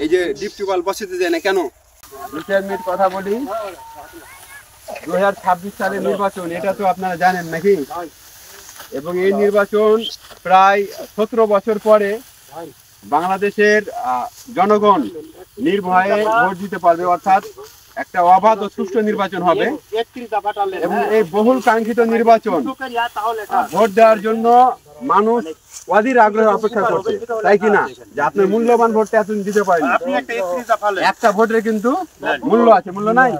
এই যে deep tubewell বসাতে দেয় না কেন? 2 মিনিট কথা বলি। 2026 সালের নির্বাচন, এটা তো আপনারা জানেন নাকি? এবং এই নির্বাচন প্রায় 17 বছর পরে বাংলাদেশের জনগণ নির্ভয়ে ভোট দিতে পারবে, অর্থাৎ একটা অবাধ ও সুষ্ঠু নির্বাচন হবে। এবং এই বহুল কাঙ্ক্ষিত নির্বাচন ভোট দেওয়ার জন্য মানুষ অধীর আগ্রহে অপেক্ষা করছে, তাই কিনা? যে আপনার মূল্যবান ভোটটা এতদিন দিতে পারেন, একটা ভোটের কিন্তু মূল্য আছে, মূল্য নাই।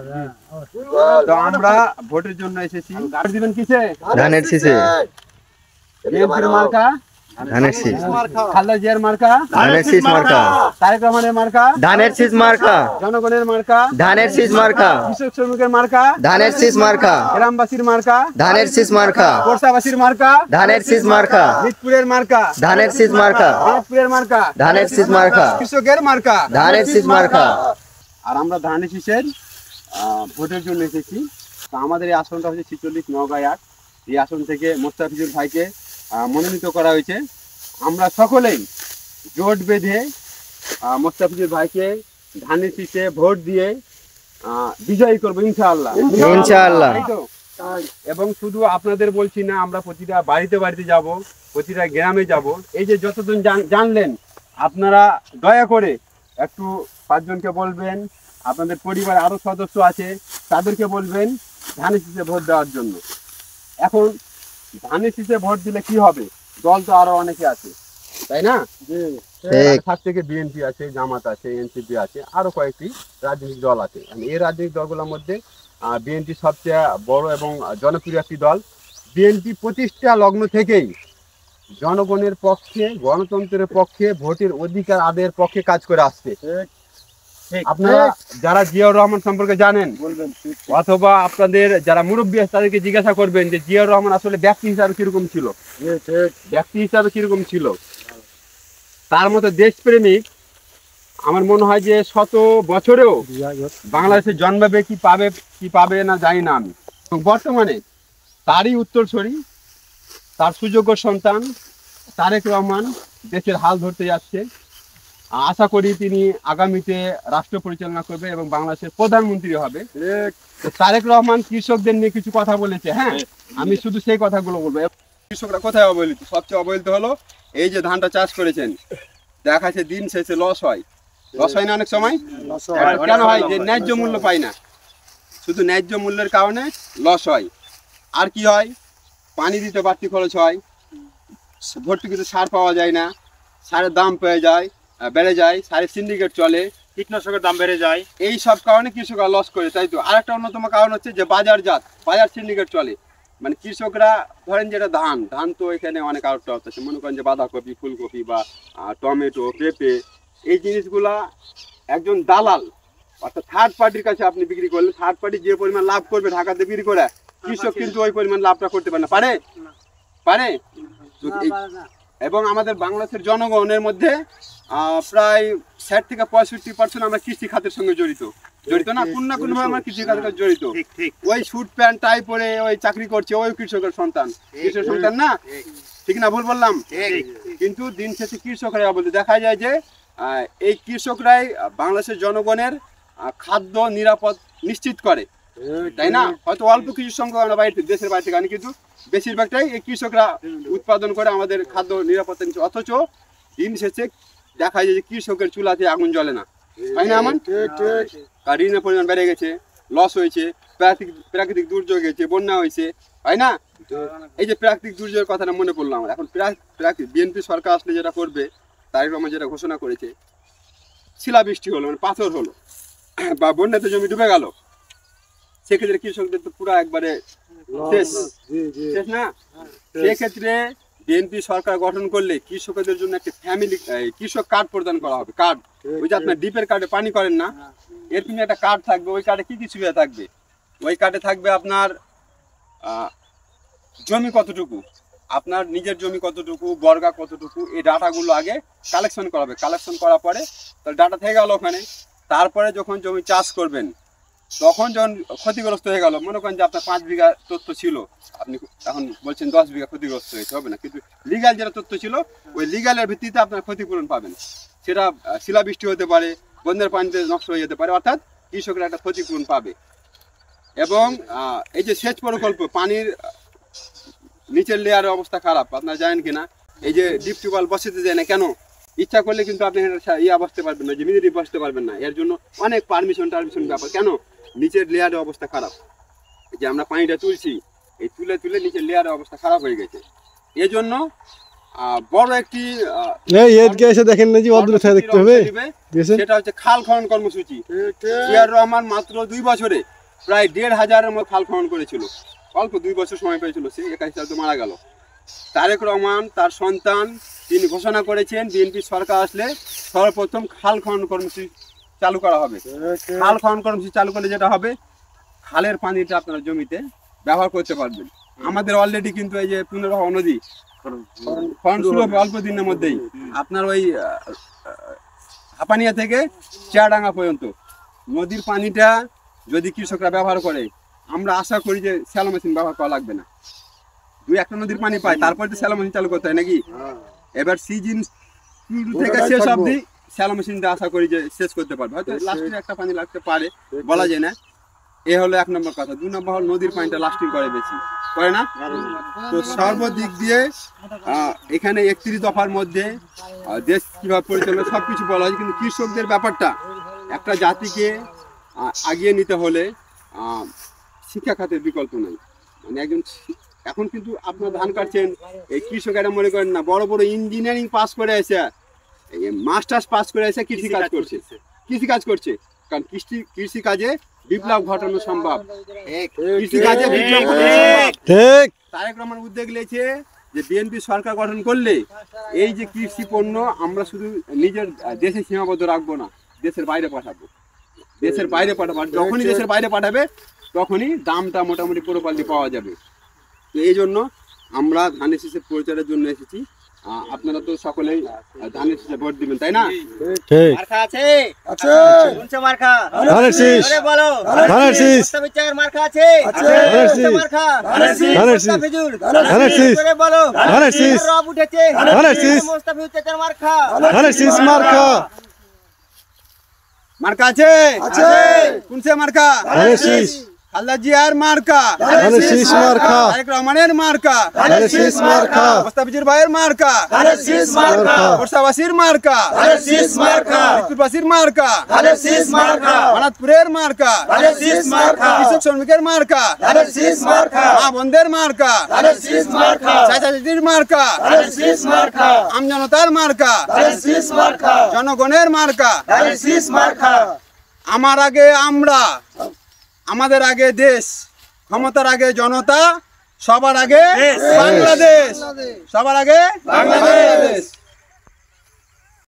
তো আমরা ভোটের জন্য এসেছি। ভোট দিবেন কিসে? ধানের শীষে। বিএনপির মার্কা ধানের শীষ, খালেদা জিয়ার মার্কা ধানের শীষ মার্কা, তারেক রহমানের মার্কা ধানের শীষ মার্কা, জনগণের মার্কা ধানের শীষ মার্কা, কৃষক শ্রমিকের মার্কা ধানের শীষ মার্কা, গ্রামবাসীর মার্কা ধানের শীষ মার্কা, কোর্সাবাসীর মার্কা ধানের শীষ মার্কা, মিরপুরের মার্কা ধানের শীষ মার্কা, দিনাজপুরের মার্কা ধানের শীষ মার্কা, কৃষকের মার্কা ধানের শীষ মার্কা। আর আমরা ধানের শীষের ভোটের জন্য এসেছি। তো আমাদের এই আসনটা হচ্ছে 46 নওগাঁ 8। এই আসন থেকে মোস্তাফিজুর ভাইকে মনোনীত করা হয়েছে। আমরা সকলেই জোট বেঁধে মোস্তাফিজুর ভাইকে ধানের শীষে ভোট দিয়ে বিজয়ী করবো ইনশাআল্লাহ, ইনশাআল্লাহ। এবং শুধু আপনাদের বলছি না, আমরা প্রতিটা বাড়িতে বাড়িতে যাব, প্রতিটা গ্রামে যাব। এই যে যতজন জানলেন, আপনারা দয়া করে একটু 5 জনকে বলবেন, আপনাদের পরিবারে আরো সদস্য আছে তাদেরকে বলবেন ধানের শীষে ভোট দেওয়ার জন্য। এখন ধানের শীষে ভোট দিলে কি হবে? দল তো আরো অনেকে আছে, তাই না? সাত থেকে বিএনপি আছে, জামাত আছে, এনসিপি আছে, আরো কয়েকটি রাজনৈতিক দল আছে। এই রাজনৈতিক দলগুলোর মধ্যে বিএনপি সবচেয়ে বড় এবং জনপ্রিয় একটি দল। বিএনপি প্রতিষ্ঠা লগ্ন থেকেই জনগণের পক্ষে, গণতন্ত্রের পক্ষে, ভোটের অধিকার আদায়ের পক্ষে কাজ করে আসছে। আপনারা যারা জিয়াউর রহমান সম্পর্কে জানেন, অথবা আপনাদের যারা মুরব্বী আছে তাদেরকে জিজ্ঞাসা করবেন যে জিয়াউর রহমান আসলে ব্যক্তি হিসাবে কিরকম ছিল, ব্যক্তি হিসাবে কিরকম ছিল। তার মতো দেশপ্রেমিক আমার মনে হয় যে 100 বছরেও বাংলাদেশে জন্মাবে কি পাবে না জানি না আমি। বর্তমানে তারই উত্তরসূরি, তার সুযোগ্য সন্তান তারেক রহমান দেশের হাল ধরতে যাচ্ছে। আশা করি তিনি আগামীতে রাষ্ট্র পরিচালনা করবে এবং বাংলাদেশের প্রধানমন্ত্রী হবে। তারেক রহমান কৃষকদের নিয়ে কিছু কথা বলেছে, হ্যাঁ, আমি শুধু সেই কথাগুলো বলবো। কৃষকরা কোথায় অবহেলিত? সবচেয়ে অবহেলিত হলো এই যে ধানটা চাষ করেছেন, দেখা যাচ্ছে দিন শেষে লস হয় না অনেক সময়। কেন হয়? যে ন্যায্য মূল্য পাই না, শুধু ন্যায্য মূল্যের কারণে লস হয়। আর কি হয়? পানি দিতে বাড়তি খরচ হয়, ভর্তুকিতে সার পাওয়া যায় না, সারের দাম বেড়ে যায়, সারের সিন্ডিকেট চলে, কীটনাশকের দাম বেড়ে যায়। এই সব কারণে কৃষকরা লস করে, তাই তো। আর একটা অন্যতম কারণ হচ্ছে যে বাজার সিন্ডিকেট চলে। মানে কৃষকরা ধরেন যেটা ধান তো এখানে অনেক আউট আছে, মনে করেন যে বাঁধাকপি, ফুলকপি বা টমেটো, পেঁপে, এই জিনিসগুলা একজন দালাল অর্থাৎ থার্ড পার্টির কাছে আপনি বিক্রি করলে, থার্ড পার্টি যে পরিমাণ লাভ করবে ঢাকাতে বিক্রি করে, কৃষক কিন্তু ওই পরিমাণ লাভটা করতে পারে না। পারে। এবং আমাদের বাংলাদেশের জনগণের মধ্যে প্রায় 60 থেকে 65% আমরা কৃষি খাতের সঙ্গে জড়িত না, কোন না কোন ভাবে আমরা কৃষি খাতের জড়িত। ওই স্যুট প্যান্ট টাই পরে ওই চাকরি করছে, ওই কৃষকের সন্তান না? ঠিক না ভুল বললাম? কিন্তু দিন শেষে কৃষকরা বলতে দেখা যায় যে এই কৃষকরাই বাংলাদেশের জনগণের খাদ্য নিরাপদ নিশ্চিত করে, তাই না? হয়তো অল্প কিছু সংখ্যক আমরা দেশের বাইরে থেকে আনি, কিন্তু বেশিরভাগটাই এই কৃষকরা উৎপাদন করে আমাদের খাদ্য নিরাপত্তা নিচ্ছে। অথচ দিন শেষে দেখা যায় যে কৃষকের চুলাতে আগুন জ্বলে না, তাই না? আমার ঋণের পরিমাণ বেড়ে গেছে, লস হয়েছে, প্রাকৃতিক দুর্যোগ হয়েছে, বন্যা হয়েছে, তাই না? এই যে প্রাকৃতিক দুর্যোগের কথাটা মনে পড়লো আমার। এখন বিএনপি সরকার আসলে যেটা করবে, তারেক রহমান যেটা ঘোষণা করেছে, শিলাবৃষ্টি হলো, মানে পাথর হলো, বা বন্যাতে জমি ডুবে গেল, সেক্ষেত্রে কৃষকদের তো পুরো একবারে শেষ না? সেক্ষেত্রে বিএনপি সরকার গঠন করলে কৃষকদের জন্য একটা ফ্যামিলি কৃষক কার্ড প্রদান করা হবে। কার্ড, ওই যে আপনার ডিপের কার্ডে পানি করেন না, এর কিন্তু একটা কার্ড থাকবে। ওই কার্ডে কি কি সুবিধা থাকবে? ওই কার্ডে থাকবে আপনার জমি কতটুকু, আপনার নিজের জমি কতটুকু, বর্গা কতটুকু, এই ডাটাগুলো আগে কালেকশন করা হবে। কালেকশন করার পরে তার ডাটা থেকে গেল ওখানে। তারপরে যখন জমি চাষ করবেন, তখন যখন ক্ষতিগ্রস্ত হয়ে গেল, মনে করেন যে আপনার 5 বিঘা তথ্য ছিল, আপনি এখন বলছেন 10 বিঘা ক্ষতিগ্রস্ত হয়েছে, হবে না। কিন্তু লিগ্যাল যেটা তথ্য ছিল, ওই লিগ্যালের ভিত্তিতে আপনার ক্ষতিপূরণ পাবেন। সেটা শিলাবৃষ্টি হতে পারে, বন্যার পানিতে নষ্ট হয়ে যেতে পারে, অর্থাৎ কৃষকরা একটা ক্ষতিপূরণ পাবে। এবং এই যে সেচ প্রকল্প, পানির নিচের লেয়ারের অবস্থা খারাপ, আপনারা জানেন কিনা? এই যে ডিপ টিউবওয়েল বসাতে যায় না কেন? ইচ্ছা করলে কিন্তু আপনি বসতে পারবেন না, জমিতে বসতে পারবেন না, এর জন্য অনেক পারমিশন ব্যাপার। কেন? নিচের লেয়ারের অবস্থা খারাপ। যে আমরা পানিটা তুলছি, এই তুলে তুলে নিচের লেয়ারের অবস্থা খারাপ হয়ে গেছে। এই জন্য বড় একটি সেটা হচ্ছে খাল খনন কর্মসূচি। জিয়াউর রহমান মাত্র 2 বছরে প্রায় 1,500-এর মতো খাল খনন করেছিল। অল্প 2 বছর সময় পেয়েছিল, সে 21 সালে তো মারা গেল। তারেক রহমান তার সন্তান তিনি ঘোষণা করেছেন বিএনপি সরকার আসলে সর্বপ্রথম খাল খনন কর্মসূচি চালু করা হবে। খাল খনন কর্মসূচি চালু করলে যেটা হবে, খালের পানিটা আপনারা জমিতে ব্যবহার করতে পারবেন। আমাদের অলরেডি কিন্তু এই যে পুনর্বাহ নদী খনন শুরু হবে অল্প দিনের মধ্যেই। আপনার ওই হাপানিয়া থেকে চেয়ারডাঙ্গা পর্যন্ত নদীর পানিটা যদি কৃষকরা ব্যবহার করে, আমরা আশা করি যে শ্যালো মেশিন ব্যবহার করা লাগবে না। 2-1টা নদীর পানি পায়, তারপরে তো শ্যালো মেশিন চালু করতে হয় নাকি? এবার সিজন থেকে শেষ অবধি শ্যালো মেশিনটা আশা করি যে শেষ করতে পারবে। হয়তো লাস্টে একটা পানি লাগতে পারে, বলা যায় না। এ হলো 1 নম্বর কথা। 2 নম্বর হল নদীর পানিটা লাস্টিং করে বেশি, করে না? তো সর্বদিক দিয়ে এখানে 31 দফার মধ্যে দেশ কিভাবে পরিচালনা সবকিছু বলা হয়, কিন্তু কৃষকদের ব্যাপারটা, একটা জাতিকে আগিয়ে নিতে হলে শিক্ষা খাতের বিকল্প নাই। মানে একজন এখন কিন্তু আপনার ধান কাটছেন, এই কৃষকেরা মনে করেন না বড় বড় ইঞ্জিনিয়ারিং পাস করে এসে, মাস্টার্স পাস করে এসে কৃষিকাজ করছে। কারণ কৃষিকাজে বিপ্লব ঘটানো সম্ভব। কৃষিকাজে বিপ্লব ঘটানো সম্ভব। তারেক রহমান উদ্যোগ নিয়েছে যে বিএনপি সরকার গঠন করলে এই যে কৃষি পণ্য আমরা শুধু নিজের দেশে সীমাবদ্ধ রাখবো না, দেশের বাইরে পাঠাবো। যখনই দেশের বাইরে পাঠাবে তখনই দামটা মোটামুটি প্রপারলি পাওয়া যাবে। তো এই জন্য আমরা ধানের শীষের প্রচারের জন্য এসেছি। আপনারা তো সকলেই ধানের শীষে ভোট দিবেন, তাই না? মার্কা আছে, কোনটা মার্কা? ধানের শীষ। আরে বলো, ধানের শীষ। মুস্তাফিজের মার্কা আছে, কোনটা মার্কা? ধানের শীষ। মুস্তাফিজুর, ধানের শীষ। আরে বলো, ধানের শীষ। রব উঠেছে, ধানের শীষ। মুস্তাফিজের মার্কা, ধানের শীষ মার্কা। মার্কা আছে, কোনটা মার্কা? ধানের শীষ। খালেদা জিয়ার মার্কা, ধানের শীষ মার্কা। তারেক রহমানের মার্কা, ধানের শীষ মার্কা। মুস্তাফিজুর ভাইয়ের মার্কা, ধানের শীষ মার্কা। বর্ষাবাসীর মার্কা, ধানের শীষ মার্কা। বিকুলবাসীর মার্কা, ধানের শীষ মার্কা। মানাতপুরের মার্কা, ধানের শীষ মার্কা। কৃষক শ্রমিকের মার্কা, ধানের শীষ মার্কা। মা বোনদের মার্কা, ধানের শীষ মার্কা। চাচা চাচির মার্কা, ধানের শীষ মার্কা। আমজনতার মার্কা, ধানের শীষ মার্কা। জনগণের মার্কা, ধানের শীষ মার্কা। আমার আগে আমরা, আমাদের আগে দেশ, ক্ষমতার আগে জনতা, সবার আগে বাংলাদেশ, সবার আগে বাংলাদেশ।